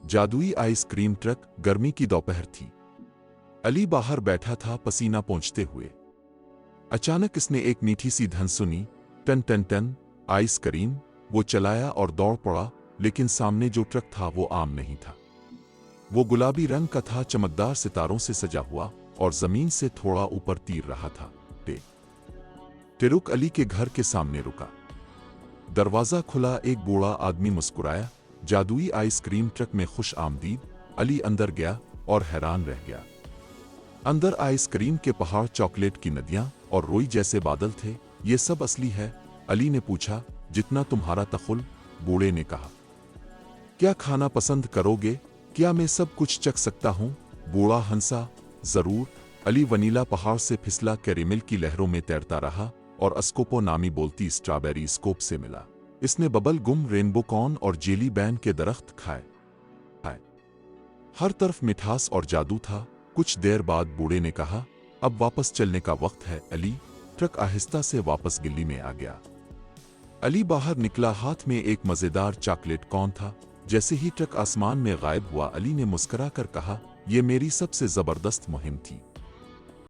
जादुई ice cream truck. गर्मी की दोपहर थी। अली बाहर बैठा था, पसीना पोंछते हुए। अचानक इसने एक मीठी सी धन सुनी, टन टन टन। आइसक्रीम। वो चलाया और दौड़ पड़ा, लेकिन सामने जो ट्रक था वो आम नहीं था। वो गुलाबी रंग का था, चमकदार सितारों से सजा हुआ, और जमीन से थोड़ा ऊपर तीर रहा था। टेरुक अली के घर के सामने रुका। दरवाजा खुला, एक बूढ़ा आदमी मुस्कुराया। जादुई आइसक्रीम ट्रक में खुश आमदीद। अली अंदर गया और हैरान रह गया। अंदर आइसक्रीम के पहाड़, चॉकलेट की नदियां और रुई जैसे बादल थे। ये सब असली है? अली ने पूछा। जितना तुम्हारा तखुल, बूढ़े ने कहा। क्या खाना पसंद करोगे? क्या मैं सब कुछ चख सकता हूं? बूढ़ा हंसा। जरूर। अली वनीला पहाड़ से फिसला, कैरेमल की लहरों में तैरता रहा और स्कोपो नामी बोलती स्ट्रॉबेरी स्कोप से मिला। इसने बबल गुम, रेनबो कॉर्न और जेली बैन के दरख्त खाए। हर तरफ मिठास और जादू था। कुछ देर बाद बूढ़े ने कहा, अब वापस चलने का वक्त है अली। ट्रक आहिस्ता से वापस गिल्ली में आ गया। अली बाहर निकला, हाथ में एक मजेदार चॉकलेट कॉर्न था। जैसे ही ट्रक आसमान में गायब हुआ, अली ने मुस्कुरा कर कहा, यह मेरी सबसे जबरदस्त मुहिम थी।